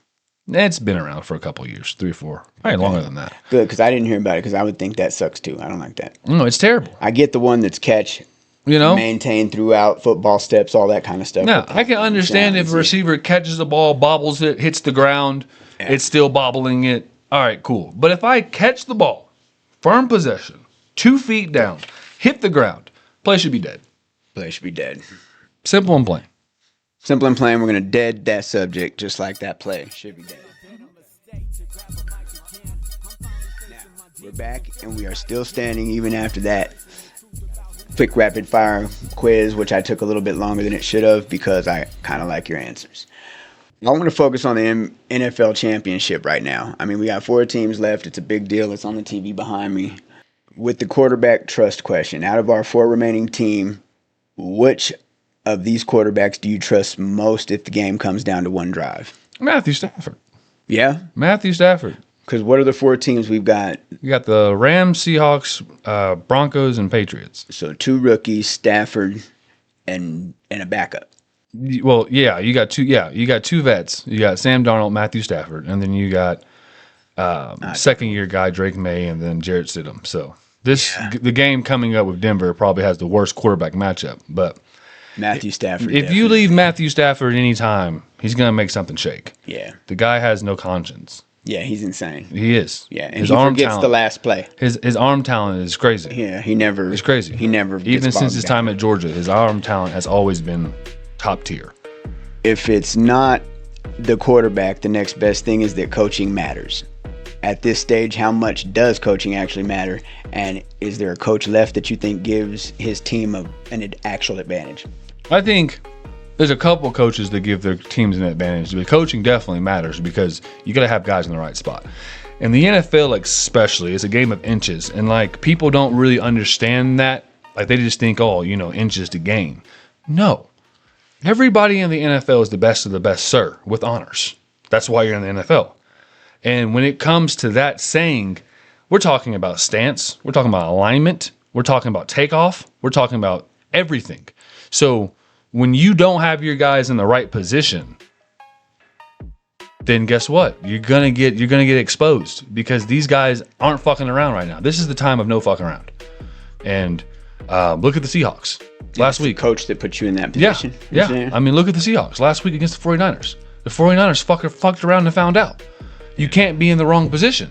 It's been around for a couple of years, 3 or 4, probably longer than that. Good, because I didn't hear about it, because I would think that sucks too. I don't like that. No, it's terrible. I get the one that's catch, maintain throughout, football steps, all that kind of stuff. Now, I can understand if a receiver catches the ball, bobbles it, hits the ground, it's still bobbling it. All right, cool. But if I catch the ball, firm possession, 2 feet down, hit the ground, play should be dead. Play should be dead. Simple and plain. Simple and plain, we're going to dead that subject just like that play should be dead. Now, we're back and we are still standing even after that quick rapid fire quiz, which I took a little bit longer than it should have because I kind of like your answers. I want to focus on the NFL championship right now. I mean, we got 4 teams left. It's a big deal. It's on the TV behind me. With the quarterback trust question, out of our 4 remaining team, which of these quarterbacks do you trust most if the game comes down to one drive? Matthew Stafford. Yeah? Matthew Stafford. Because what are the 4 teams we've got? You got the Rams, Seahawks, Broncos, and Patriots. So 2 rookies, Stafford, and a backup. Well, yeah, you got 2. Yeah, you got 2 vets. You got Sam Darnold, Matthew Stafford, and then you got second-year guy Drake May, and then Jarrett Stidham. So the game coming up with Denver probably has the worst quarterback matchup, but Matthew Stafford. If you leave Matthew Stafford any time, he's going to make something shake. Yeah. The guy has no conscience. Yeah, he's insane. He is. Yeah, and he forgets the last play. His arm talent is crazy. Yeah, it's crazy. He never even since his time at Georgia, his arm talent has always been top tier. If it's not the quarterback, the next best thing is that coaching matters. At this stage, how much does coaching actually matter? And is there a coach left that you think gives his team an actual advantage? I think there's a couple coaches that give their teams an advantage, but coaching definitely matters because you got to have guys in the right spot. And the NFL especially, it's a game of inches. And like people don't really understand that. Like they just think, inches to gain. No. Everybody in the NFL is the best of the best, sir, with honors. That's why you're in the NFL. And when it comes to that saying, we're talking about stance, we're talking about alignment, we're talking about takeoff, we're talking about everything. So when you don't have your guys in the right position, then guess what? You're gonna get exposed because these guys aren't fucking around right now. This is the time of no fucking around. And look at the Seahawks last week. Coach that put you in that position. Yeah. I mean, look at the Seahawks last week against the 49ers. The 49ers fucked around and found out. You can't be in the wrong position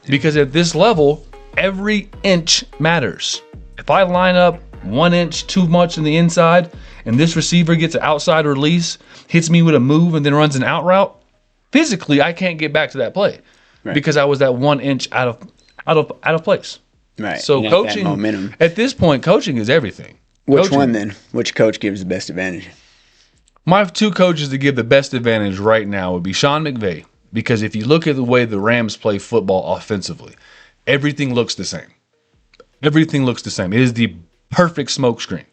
because at this level, every inch matters. If I line up 1 inch too much in the inside and this receiver gets an outside release, hits me with a move and then runs an out route, physically I can't get back to that play because I was that 1 inch out of place. Right. So coaching at this point, coaching is everything. Which one then? Which coach gives the best advantage? My 2 coaches that give the best advantage right now would be Sean McVay. Because if you look at the way the Rams play football offensively, everything looks the same. Everything looks the same. It is the perfect smoke screen.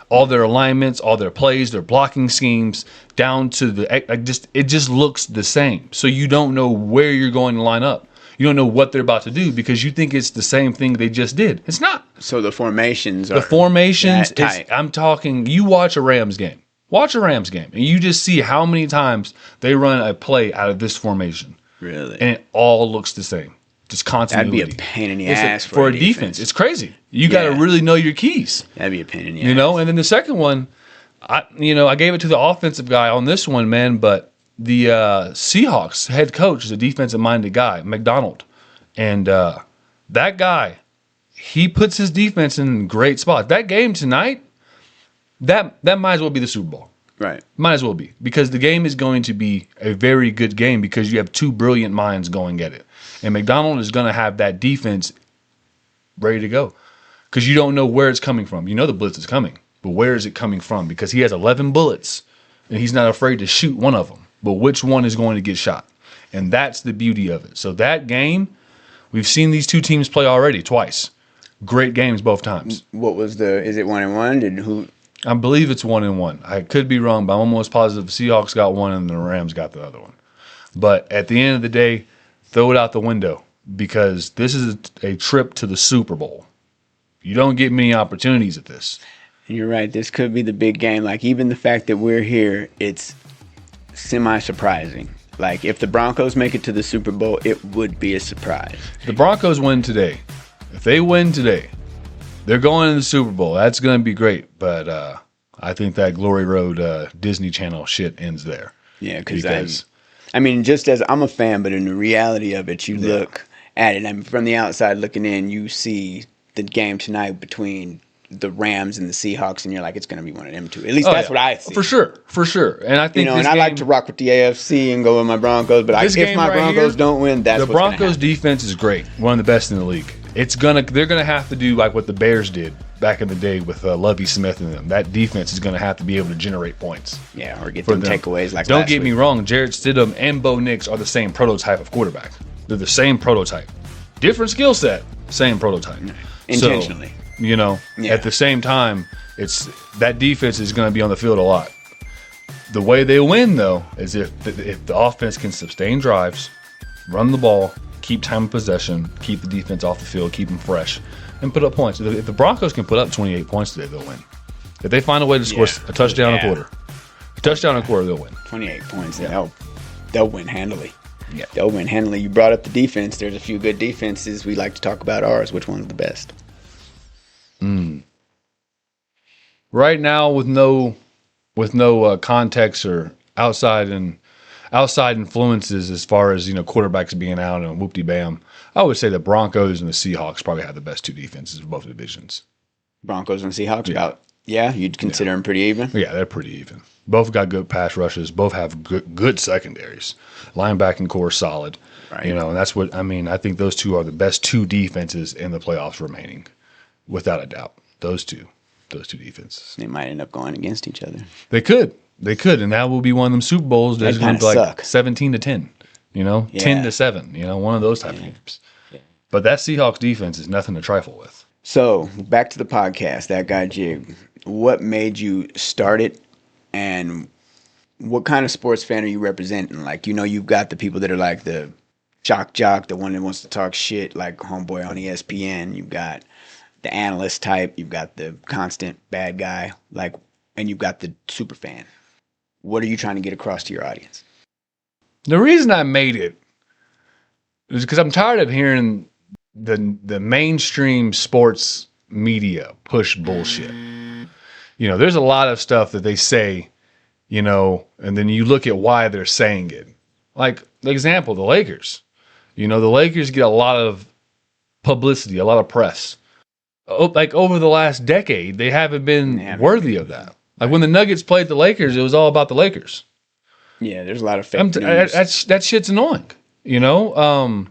All their alignments, all their plays, their blocking schemes, down to it just looks the same. So you don't know where you're going to line up. You don't know what they're about to do because you think it's the same thing they just did. It's not. So the formations I'm talking, you watch a Rams game. Watch a Rams game, and you just see how many times they run a play out of this formation. Really? And it all looks the same. Just continuity. That'd be a pain in the ass for a defense. It's crazy. You got to really know your keys. That'd be a pain in the ass. And then the second one, I gave it to the offensive guy on this one, man, but the Seahawks head coach is a defensive-minded guy, McDonald. And that guy, he puts his defense in great spots. That game tonight, that might as well be the Super Bowl. Right. Might as well be. Because the game is going to be a very good game because you have two brilliant minds going at it. And McDonald is going to have that defense ready to go. Because you don't know where it's coming from. You know the blitz is coming. But where is it coming from? Because he has 11 bullets. And he's not afraid to shoot one of them. But which one is going to get shot? And that's the beauty of it. So that game, we've seen these two teams play already twice. Great games both times. Is it 1-1? I believe it's 1-1. I could be wrong, but I'm almost positive the Seahawks got one and the Rams got the other one. But at the end of the day, throw it out the window because this is a trip to the Super Bowl. You don't get many opportunities at this. You're right. This could be the big game. Like, even the fact that we're here, it's semi-surprising. Like, if the Broncos make it to the Super Bowl, it would be a surprise. The Broncos win today. If they win today, they're going to the Super Bowl. That's going to be great. But I think that Glory Road Disney Channel shit ends there. Yeah, because I mean, just as I'm a fan, but in the reality of it, you look at it. I mean, from the outside looking in, you see the game tonight between the Rams and the Seahawks, and you're like, it's going to be one of them two. At least that's what I see. For sure. And I think I like to rock with the AFC and go with my Broncos, but if my Broncos don't win, that's what's gonna happen. The Broncos defense is great, one of the best in the league. They're gonna have to do like what the Bears did back in the day with Lovie Smith and them. That defense is gonna have to be able to generate points. Yeah, or get them takeaways like. Don't get me wrong, Jarrett Stidham and Bo Nix are the same prototype of quarterback. They're the same prototype, different skill set, same prototype. Intentionally. So, at the same time, it's that defense is going to be on the field a lot. The way they win, though, is if the offense can sustain drives, run the ball, keep time of possession, keep the defense off the field, keep them fresh, and put up points. If the Broncos can put up 28 points today, they'll win. If they find a way to score a touchdown a quarter, they'll win. 28 points, they'll win handily. Yeah, they'll win handily. You brought up the defense. There's a few good defenses. We like to talk about ours. Which one's the best? Right now, with no context or outside influences as far as quarterbacks being out and whoop de bam, I would say the Broncos and the Seahawks probably have the best two defenses of both divisions. Broncos and Seahawks, you'd consider them pretty even. Yeah, they're pretty even. Both got good pass rushes. Both have good secondaries. Linebacking core solid. Right. And that's what I mean. I think those two are the best two defenses in the playoffs remaining. Without a doubt, those two defenses. They might end up going against each other. They could, and that will be one of them Super Bowls that's going to be like 17-10, 10-7, one of those type of games. Yeah. But that Seahawks defense is nothing to trifle with. So back to the podcast, That Guy Jig. What made you start it, and what kind of sports fan are you representing? Like, you've got the people that are like the jock, the one that wants to talk shit, like homeboy on ESPN. You've got the analyst type, you've got the constant bad guy, and you've got the super fan. What are you trying to get across to your audience? The reason I made it is because I'm tired of hearing the mainstream sports media push bullshit. There's a lot of stuff that they say, and then you look at why they're saying it. Like, the example, the Lakers. The Lakers get a lot of publicity, a lot of press. Like over the last decade, they haven't been worthy of that. Like when the Nuggets played the Lakers, it was all about the Lakers. Yeah, there's a lot of fake news. That shit's annoying. The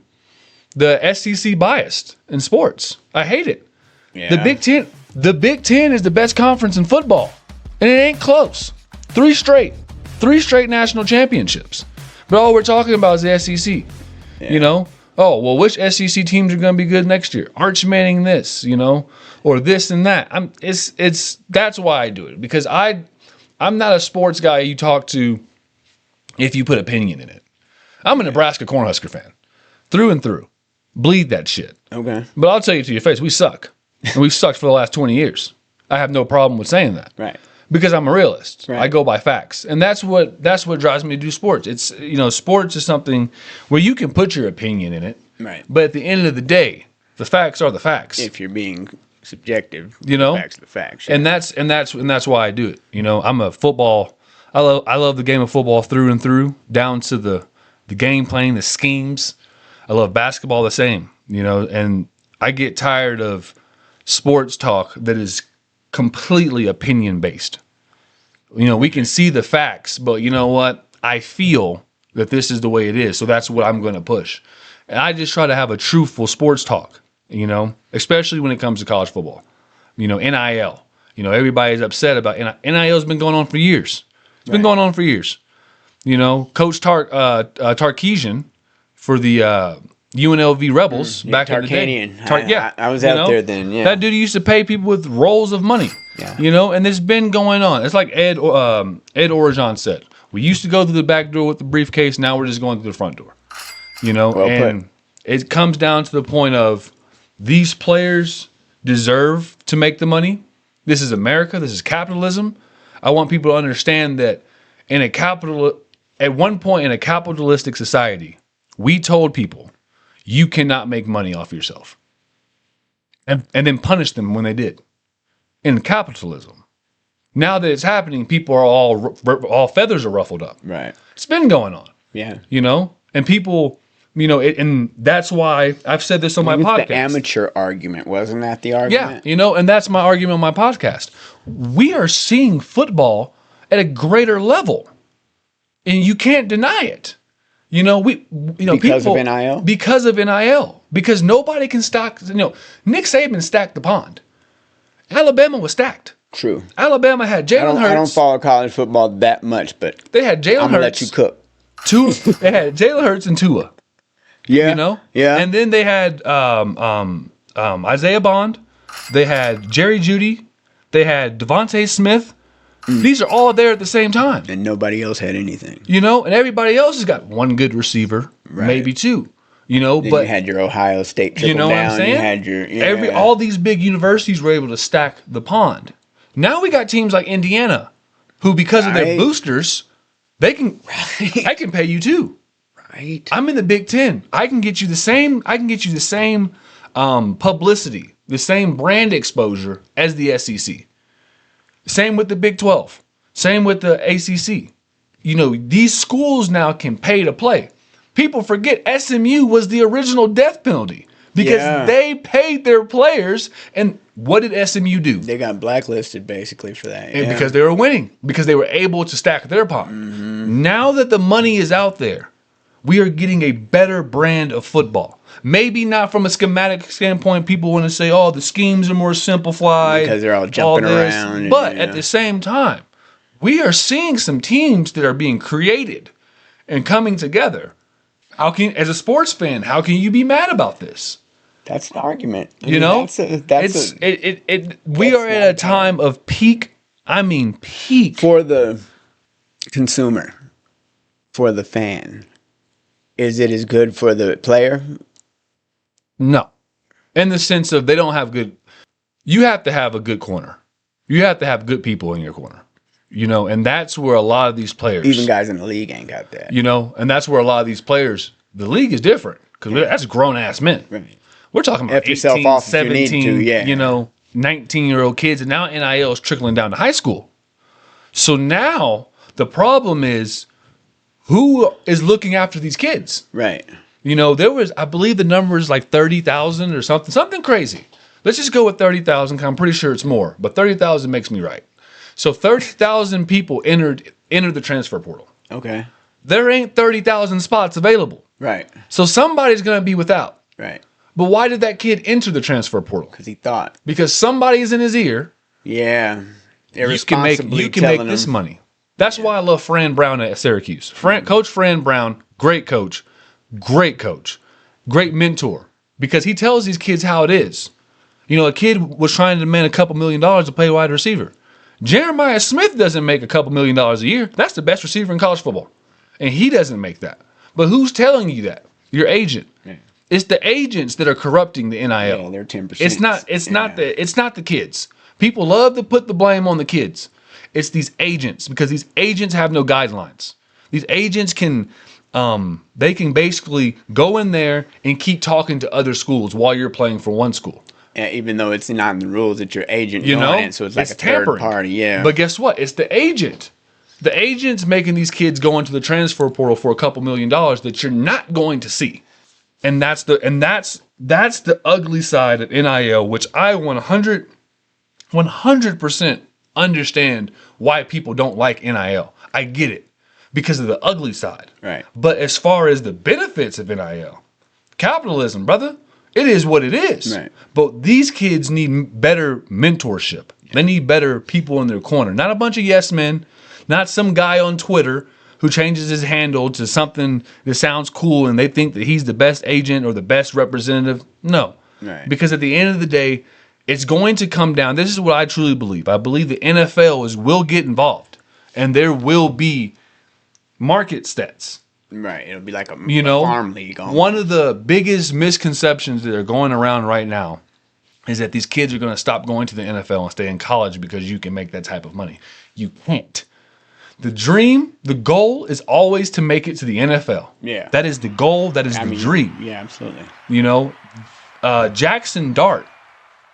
SEC biased in sports. I hate it. Yeah. The Big Ten is the best conference in football, and it ain't close. Three straight national championships. But all we're talking about is the SEC. Yeah. Oh, well, which SEC teams are going to be good next year? Arch Manning this, or this and that. That's why I do it, because I'm not a sports guy you talk to if you put opinion in it. I'm a Nebraska Cornhusker fan, through and through. Bleed that shit. Okay. But I'll tell you to your face, we suck. And we've sucked for the last 20 years. I have no problem with saying that. Right. Because I'm a realist. Right. I go by facts. And that's what drives me to do sports. It's, sports is something where you can put your opinion in it. Right. But at the end of the day, the facts are the facts. If you're being subjective, You know? the facts are the facts. Yeah. And that's why I do it. I'm a football. I love the game of football through and through, down to the game playing, the schemes. I love basketball the same, and I get tired of sports talk that is completely opinion based. We can see the facts, but you know what? I feel that this is the way it is, so that's what I'm going to push. And I just try to have a truthful sports talk, especially when it comes to college football. NIL. Everybody's upset about NIL's been going on for years. It's been going on for years. Coach Tarkisian for the UNLV Rebels back in the day. I was out there then. Yeah, that dude used to pay people with rolls of money. Yeah. And it's been going on. It's like Ed Orgeron said. We used to go through the back door with the briefcase. Now we're just going through the front door. And it comes down to the point of these players deserve to make the money. This is America. This is capitalism. I want people to understand that at one point in a capitalistic society, we told people you cannot make money off yourself, and then punish them when they did. In capitalism, now that it's happening, people are all feathers are ruffled up. Right. It's been going on. Yeah. And people, and that's why I've said this on my podcast. The amateur argument, wasn't that the argument? Yeah. And that's my argument on my podcast. We are seeing football at a greater level, and you can't deny it. Because of NIL? Because of NIL. Because nobody can stack, Nick Saban stacked the pond. Alabama was stacked. True. Alabama had Jalen Hurts. I don't follow college football that much, but they had Jalen Hurts. I'm going to let you cook. They had Jalen Hurts and Tua. Yeah. Yeah. And then they had Isaiah Bond. They had Jerry Jeudy. They had Devontae Smith. These are all there at the same time. And nobody else had anything. And everybody else has got one good receiver, maybe two. Then but you had your Ohio State trickle down. What I'm saying? You had your all these big universities were able to stack the pond. Now we got teams like Indiana, who because of their boosters, I can pay you too. Right. I'm in the Big Ten. I can get you the same. Publicity, the same brand exposure as the SEC. Same with the Big 12. Same with the ACC. These schools now can pay to play. People forget SMU was the original death penalty because they paid their players. And what did SMU do? They got blacklisted basically for that. And because they were winning, because they were able to stack their pond. Mm-hmm. Now that the money is out there, we are getting a better brand of football. Maybe not from a schematic standpoint. People want to say, oh, the schemes are more simplified. Because they're all jumping around. But at the same time, we are seeing some teams that are being created and coming together. As a sports fan, how can you be mad about this? That's the argument. We are at a time of peak. I mean, peak. For the consumer, for the fan. Is it as good for the player? No. In the sense of they don't have good. You have to have a good corner. You have to have good people in your corner. And that's where a lot of these players. Even guys in the league ain't got that. And that's where a lot of these players. The league is different because that's grown ass men. Right. We're talking about 18, 17, 19-year-old kids, and now NIL is trickling down to high school. So now the problem is who is looking after these kids? Right. There was, I believe the number is like 30,000 or something crazy. Let's just go with 30,000. I'm pretty sure it's more, but 30,000 makes me right. So 30,000 people entered the transfer portal. Okay. There ain't 30,000 spots available. Right. So somebody's going to be without. Right. But why did that kid enter the transfer portal? Because he thought. Because somebody's in his ear. Yeah. You can make this money. That's why I love Fran Brown at Syracuse. Coach Fran Brown, great coach. great mentor because he tells these kids how it is. You know, a kid was trying to demand a couple $1 million to play wide receiver. Jeremiah Smith doesn't make a couple $1 million a year. That's the best receiver in college football. And he doesn't make that. But who's telling you that? Your agent. Yeah. It's the agents that are corrupting the NIL. Yeah, they're 10%. It's not the kids. People love to put the blame on the kids. It's these agents because these agents have no guidelines. These agents can they can basically go in there and keep talking to other schools while you're playing for one school. Yeah, even though it's not in the rules that your agent doing it, so it's like a tampering. Third party. Yeah. But guess what? It's the agent. The agent's making these kids go into the transfer portal for a couple $1 million that you're not going to see. And that's the ugly side of NIL, which I 100% understand why people don't like NIL. I get it because of the ugly side. Right. But as far as the benefits of NIL, capitalism, brother, it is what it is. Right. But these kids need better mentorship. They need better people in their corner. Not a bunch of yes men, not some guy on Twitter who changes his handle to something that sounds cool and they think that he's the best agent or the best representative. No. Right. Because at the end of the day, it's going to come down. This is what I truly believe. I believe the NFL will get involved and there will be market stats. Right. It'll be like a farm league. Almost. One of the biggest misconceptions that are going around right now is that these kids are going to stop going to the NFL and stay in college because you can make that type of money. You can't. The dream, the goal is always to make it to the NFL. Yeah. That is the goal. That is the dream. Yeah, absolutely. You know, Jackson Dart,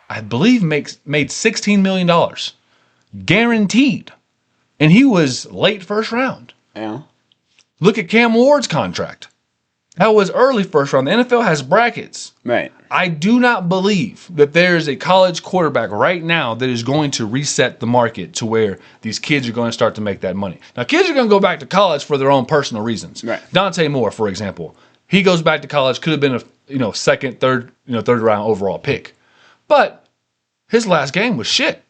I believe, made $16 million. Guaranteed. And he was late first round. Yeah. Look at Cam Ward's contract. That was early first round. The NFL has brackets. Right. I do not believe that there is a college quarterback right now that is going to reset the market to where these kids are going to start to make that money. Now, kids are going to go back to college for their own personal reasons. Right. Dante Moore, for example, he goes back to college, could have been a second, third round overall pick. But his last game was shit.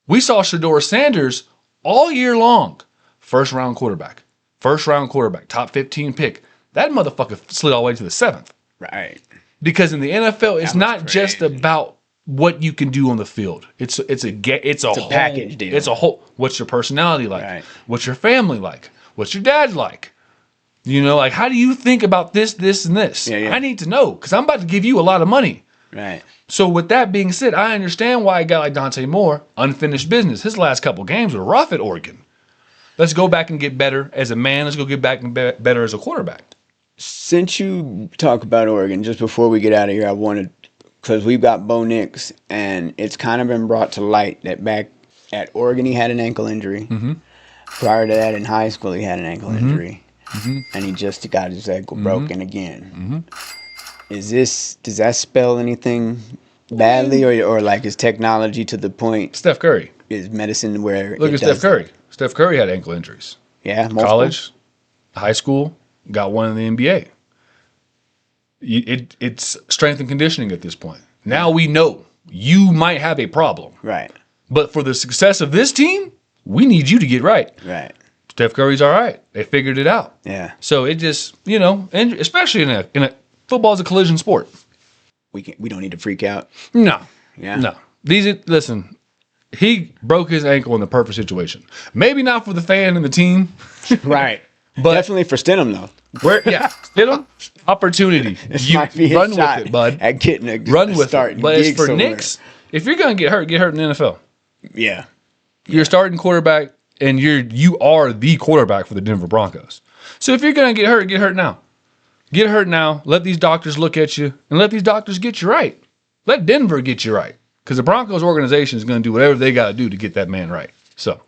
We saw Shedeur Sanders all year long. First round quarterback, top 15 pick. That motherfucker slid all the way to the 7th. Right. Because in the NFL, it's not just about what you can do on the field. It's a whole package deal. It's a whole. What's your personality like? Right. What's your family like? What's your dad like? You know, like how do you think about this, and this? Yeah. I need to know because I'm about to give you a lot of money. Right. So with that being said, I understand why a guy like Dante Moore, unfinished business. His last couple games were rough at Oregon. Let's go back and get better as a man. Let's go get back and better as a quarterback. Since you talk about Oregon, just before we get out of here, I wanted, because we've got Bo Nix, and it's kind of been brought to light that back at Oregon he had an ankle injury. Mm-hmm. Prior to that, in high school, he had an ankle injury, and he just got his ankle broken again. Does that spell anything badly, or like is technology to the point? Steph Curry is medicine where look at Steph Curry. Steph Curry had ankle injuries. Yeah, multiple? College, high school, got one in the NBA. It's strength and conditioning at this point. Now we know you might have a problem. Right. But for the success of this team, we need you to get right. Right. Steph Curry's all right. They figured it out. Yeah. So it just, and especially in a football is a collision sport. We don't need to freak out. No. Yeah. No. Listen, he broke his ankle in the perfect situation. Maybe not for the fan and the team. Right. But definitely for Stidham, though. Stidham, opportunity. You might be run his with shot it, bud. At getting a run with start it. But as for Knicks, if you're going to get hurt in the NFL. Yeah. You're starting quarterback, and you are the quarterback for the Denver Broncos. So if you're going to get hurt now. Get hurt now. Let these doctors look at you, and let these doctors get you right. Let Denver get you right. Because the Broncos organization is going to do whatever they got to do to get that man right. So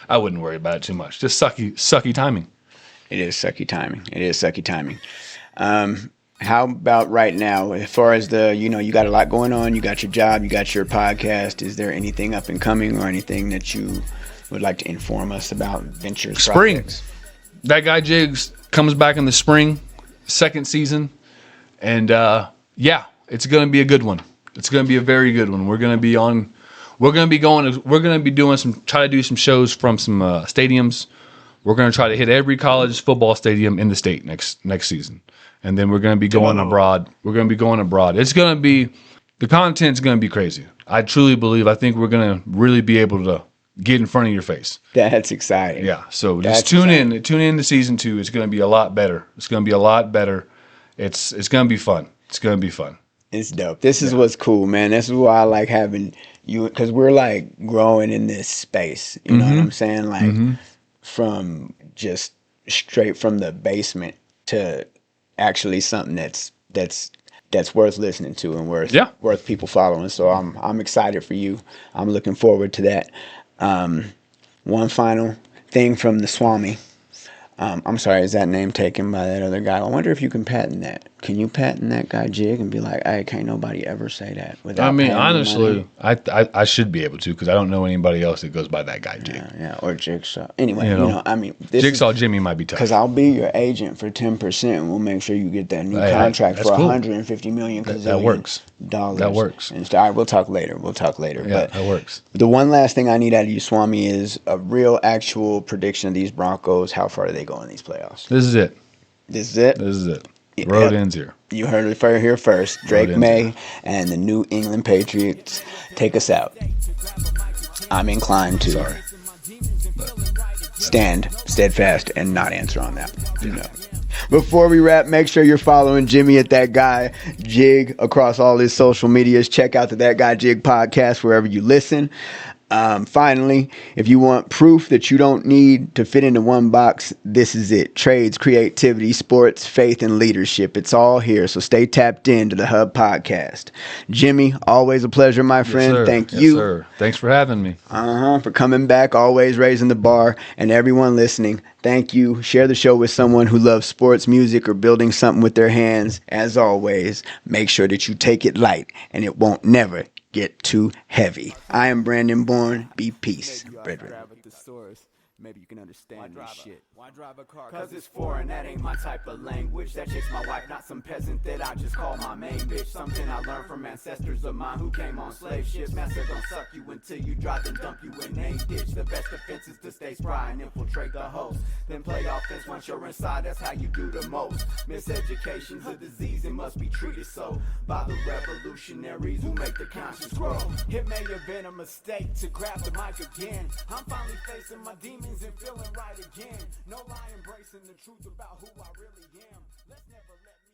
I wouldn't worry about it too much. Just sucky timing. It is sucky timing. How about right now, as far as you got a lot going on, you got your job, you got your podcast. Is there anything up and coming or anything that you would like to inform us about ventures? Spring. Projects? That Guy Jigs comes back in the spring, second season. And it's going to be a good one. It's going to be a very good one. We're going to be try to do some shows from some stadiums. We're going to try to hit every college football stadium in the state next season. And then we're going to be going abroad. It's going to be, the content's going to be crazy. I truly believe, I think we're going to really be able to get in front of your face. That's exciting. Yeah. So just tune in to season 2. It's going to be a lot better. It's going to be a lot better. It's going to be fun. It's going to be fun. It's dope. This is what's cool, man. This is why I like having you, because we're like growing in this space. You know what I'm saying? Like from just straight from the basement to actually something that's worth listening to and worth people following. So I'm excited for you. I'm looking forward to that. One final thing from the Swami. I'm sorry, is that name taken by that other guy? I wonder if you can patent that. Can you patent that guy Jig and be like, hey, can't nobody ever say that without I mean, paying honestly, money? I should be able to, because I don't know anybody else that goes by that guy Jig. Yeah, or Jigsaw. Anyway, you know I mean, this Jigsaw Jimmy might be tough. because I'll be your agent for 10%. And we'll make sure you get that new contract for cool. $150 million. That works. That works. And all right, we'll talk later. Yeah, but that works. the one last thing I need out of you, Swami, is a real, actual prediction of these Broncos. How far do they go in these playoffs? This is it. This is it. The road ends here. You heard it here first. Drake May and the New England Patriots take us out. I'm inclined to stand steadfast and not answer on that. No. Before we wrap, make sure you're following Jimmy at That Guy Jig across all his social medias. Check out the That Guy Jig podcast wherever you listen. Finally, if you want proof that you don't need to fit into one box, this is it. Trades, creativity, sports, faith, and leadership. It's all here. So stay tapped into the Hub podcast. Jimmy, always a pleasure, my friend. Sir. Thank Yes, you. Sir. Thanks for having me. For coming back, always raising the bar. And everyone listening, thank you. Share the show with someone who loves sports, music, or building something with their hands. As always, make sure that you take it light and it won't never get too heavy. I am Brandon Bourne. Be peace, brethren. Maybe you can understand this shit. Why drive a car? Cause it's foreign, that ain't my type of language. That chick's my wife, not some peasant that I just call my main bitch. Something I learned from ancestors of mine who came on slave ships. Master don't suck you until you drive and dump you in a ditch. The best defense is to stay spry and infiltrate the host. Then play offense once you're inside, that's how you do the most. Miseducation's a disease, it must be treated so by the revolutionaries who make the conscience grow. It may have been a mistake to grab the mic again. I'm finally facing my demons and feeling right again. No lie, embracing the truth about who I really am. Let's never let